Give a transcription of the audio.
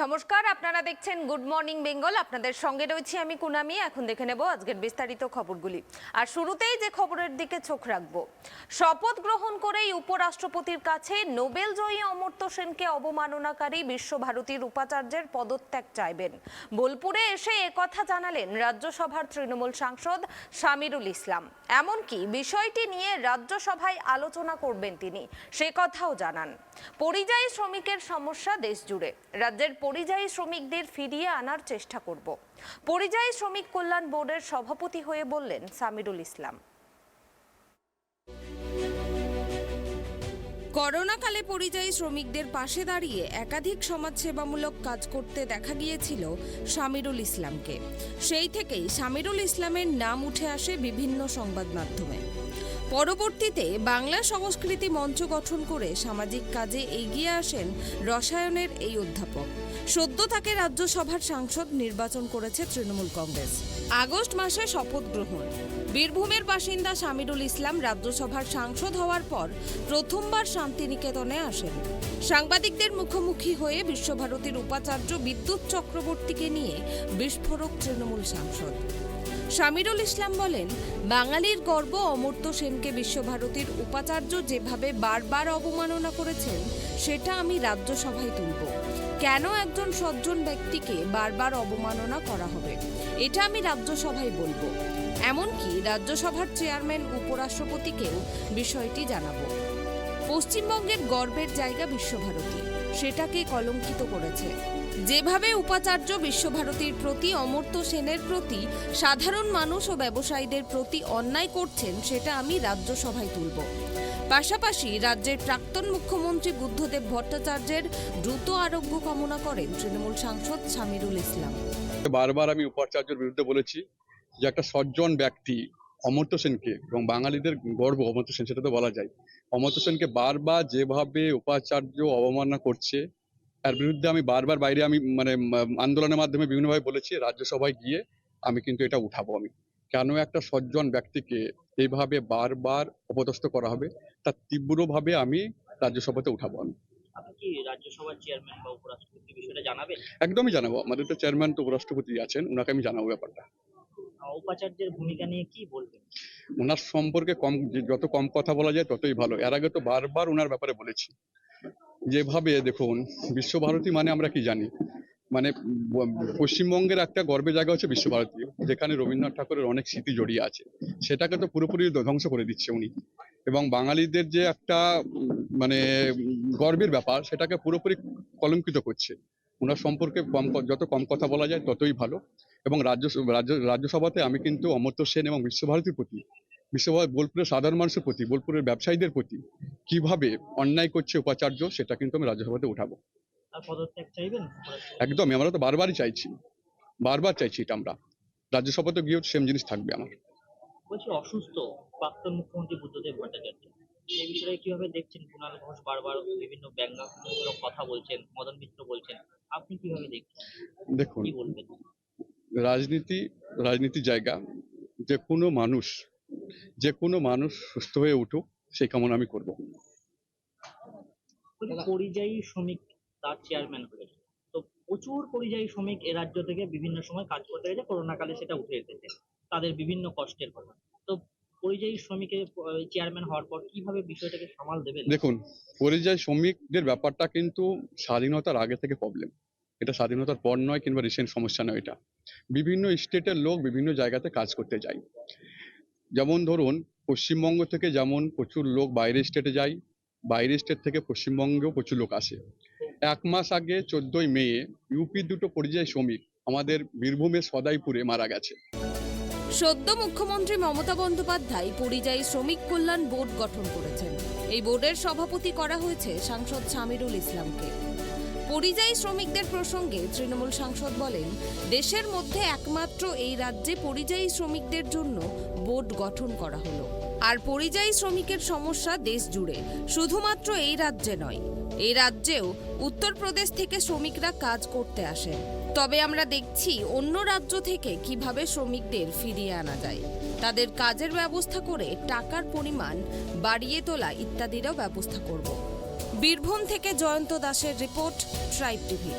নমস্কার, আপনারা দেখছেন গুড মর্নিং বেঙ্গল। আপনাদের সঙ্গে রয়েছি আমি কুনামি। এখন দেখে নেব আজকের বিস্তারিত খবরগুলি। আর শুরুতেই যে খবরের দিকে চোখ রাখবো, শপথ গ্রহণ করেই উপরাষ্ট্রপতির কাছে নোবেল জয়ী অমর্ত্য সেনকে অবমাননাকারী বিশ্বভারতীর উপাচার্যের পদত্যাগ চাইবেন। বোলপুরে এসে একথা জানালেন রাজ্যসভার তৃণমূল সাংসদ শামিরুল ইসলাম। এমনকি বিষয়টি নিয়ে রাজ্যসভায় আলোচনা করবেন তিনি, সে কথাও জানান। পরিযায়ী শ্রমিকের সমস্যা দেশ জুড়ে, রাজ্যের পরিযায়ী শ্রমিকদের ফিরিয়ে আনার চেষ্টা করব, পরিযায়ী শ্রমিক কল্যাণ বোর্ডের সভাপতি হয়ে বললেন শামিরুল ইসলাম। করোনাকালে পরিযায়ী শ্রমিকদের পাশে দাঁড়িয়ে একাধিক সমাজসেবামূলক কাজ করতে দেখা গিয়েছিল শামিরুল ইসলামকে। সেই থেকেই শামিরুল ইসলামের নাম উঠে আসে বিভিন্ন সংবাদ মাধ্যমে। পরবর্তীতে বাংলা সংস্কৃতি মঞ্চ গঠন করে সামাজিক কাজে এগিয়ে আসেন রসায়নের এই অধ্যাপক। সদ্য তাকে রাজ্যসভার সাংসদ নির্বাচন করেছে তৃণমূল কংগ্রেস। আগস্ট মাসে শপথ গ্রহণ। বীরভূমের বাসিন্দা শামিরুল ইসলাম রাজ্যসভার সাংসদ হওয়ার পর প্রথমবার শান্তিনিকেতনে আসেন। সাংবাদিকদের মুখোমুখি হয়ে বিশ্বভারতীর উপাচার্য বিদ্যুৎ চক্রবর্তীকে নিয়ে বিস্ফোরক তৃণমূল সাংসদ। শামিরুল ইসলাম বলেন, বাঙালির গর্ব অমর্ত্য সেনকে বিশ্বভারতীর উপাচার্য যেভাবে বারবার অবমাননা করেছেন সেটা আমি রাজ্যসভায় তুলব। কেন একজন সজ্জন ব্যক্তিকে বারবার অবমাননা করা হবে এটা আমি রাজ্যসভায় বলবো। এমনকি রাজ্যসভার চেয়ারম্যান উপরাষ্ট্রপতিকেও বিষয়টি জানাবো। পশ্চিমবঙ্গের গর্বের জায়গা বিশ্বভারতী, সেটাকে কলঙ্কিত করেছে। যেভাবে উপাচার্য বিশ্বভারতীর প্রতি অমর্ত্য সেনের প্রতি সাধারণ মানুষ ও ব্যবসায়ীদের প্রতি অন্যায় করছেন সেটা আমি রাজ্যসভায় তুলব। পাশাপাশি রাজ্যের প্রাক্তন মুখ্যমন্ত্রী বুদ্ধদেব ভট্টাচার্যের দ্রুত আরোগ্য কামনা করেন তৃণমূল সাংসদ শামিরুল ইসলাম। বারবার আমি উপাচার্যের বিরুদ্ধে বলেছি যে একটা সজ্জন ব্যক্তি অমর্ত্য সেনকে, এবং বাঙালিদের গর্ব অমর্ত্য সেন, সেটা তো বলা যায়, অমর্ত্য সেনকে বারবার যেভাবে উপাচার্য অবমাননা করছে তার বিরুদ্ধে আমি বারবার বাইরে আমি আন্দোলনের মাধ্যমে বিভিন্নভাবে বলেছি। রাজ্যসভায় গিয়ে আমি কিন্তু এটা উঠাবো। আমি কেন একটা সজ্জন ব্যক্তিকে এইভাবে বারবার অপদস্থ করা হবে তার তীব্রভাবে আমি রাজ্যসভাতে উঠাবো। আমি কি রাজ্যসভার চেয়ারম্যান বা উপরাষ্ট্রপতি বিষয়টা জানাবেন? একদমই জানাবো। আমাদের তো চেয়ারম্যান তো উপরাষ্ট্রপতি আছেন, ওনাকে আমি জানাবো ব্যাপারটা। উপাচার্যের ভূমিকা নিয়ে কি বলবেন? ওনার সম্পর্কে যত কম কথা বলা যায় ততই ভালো। এর আগে তো বারবার ওনার ব্যাপারে বলেছি। যেভাবে দেখুন, বিশ্বভারতী মানে আমরা কি জানি, মানে পশ্চিমবঙ্গের একটা গর্বের জায়গা হচ্ছে বিশ্বভারতী, যেখানে রবীন্দ্রনাথ ঠাকুরের অনেক স্মৃতি জড়িয়ে আছে। সেটাকে তো পুরোপুরি ধ্বংস করে দিচ্ছে উনি, এবং বাঙালিদের যে একটা গর্বের ব্যাপার সেটাকে পুরোপুরি কলঙ্কিত করছে। ওনার সম্পর্কে যত কম কথা বলা যায় ততই ভালো। এবং রাজ্যসভাতে আমি কিন্তু অমর্ত্য সেন এবং বিশ্বভারতীর প্রতি, বোলপুরের সাধারণ মানুষের প্রতি, বোলপুরের ব্যবসায়ীদের প্রতি কিভাবে অন্যায় করছে উপাচার্য, সেটা কিন্তু আমি রাজ্যসভাতে উঠাবো। পদত্যাগ চাইবেন? একদমই, আমরা তো বারবার চাইছি এটা। আমরা রাজ্যসভাতে গিয়েও সেম জিনিস থাকবে আমার। বলছি, অসুস্থ প্রাক্তন মুখ্যমন্ত্রী বুদ্ধদেব ভট্টাচার্য, এই বিষয়ে কিভাবে দেখছেন? কুণাল ঘোষ বারবার বিভিন্ন ব্যঙ্গাত্মক কথা বলছেন, মদন মিত্র বলছেন, আপনি কিভাবে দেখছেন? দেখুন, কি বলবেন? রাজনীতি জায়গা, যে কোনো মানুষ সুস্থ হয়ে উঠুক সেই কামনা আমি করব। পরিযায়ী শ্রমিক তার চেয়ারম্যান হয়েছে, তো প্রচুর পরিযায়ী শ্রমিক এ রাজ্য থেকে বিভিন্ন সময় কাজ করতে গেছে, করোনাকালে সেটা উঠে এসেছে, তাদের বিভিন্ন কষ্টের কথা। তো পরিযায়ী শ্রমিকের চেয়ারম্যান হওয়ার পর কিভাবে বিষয়টাকে সামাল দেবেন? দেখুন, পরিযায়ী শ্রমিকদের ব্যাপারটা কিন্তু স্বাধীনতার আগে থেকে প্রবলেম। এটা স্বাধীনতার পর নয় কিংবা রিসেন্ট সমস্যা নয়। এটা বিভিন্ন স্টেটের লোক বিভিন্ন জায়গাতে কাজ করতে যায়। যেমন ধরুন, পশ্চিমবঙ্গ থেকে যেমন প্রচুর লোক বাইরের স্টেটে যায়, বাইরের স্টেট থেকে পশ্চিমবঙ্গেও প্রচুর লোক আসে। 1 মাস আগে 14ই মে ইউপির দুটো পরিযায়ী শ্রমিক আমাদের বীরভূমের সদাইপুরে মারা গেছে। সদ্য মুখ্যমন্ত্রী মমতা বন্দ্যোপাধ্যায় পরিযায়ী শ্রমিক কল্যাণ বোর্ড গঠন করেছেন। এই বোর্ডের সভাপতি করা হয়েছে সাংসদ শামিরুল ইসলামকে। পরিযায়ী শ্রমিকদের প্রসঙ্গে তৃণমূল সাংসদ বলেন, দেশের মধ্যে একমাত্র এই রাজ্যে পরিযায়ী শ্রমিকদের জন্য বোর্ড গঠন করা হলো। আর পরিযায়ী শ্রমিকের সমস্যা দেশ জুড়ে, শুধুমাত্র এই রাজ্যে নয়, এই রাজ্যেও উত্তরপ্রদেশ থেকে শ্রমিকরা কাজ করতে আসেন। তবে আমরা দেখছি অন্য রাজ্য থেকে কিভাবে শ্রমিকদের ফিরিয়ে আনা যায়, তাদের কাজের ব্যবস্থা করে টাকার পরিমাণ বাড়িয়ে তোলা ইত্যাদিরও ব্যবস্থা করব। বীরভূম থেকে জয়ন্ত দাসের রিপোর্ট, ট্রাইব টিভি।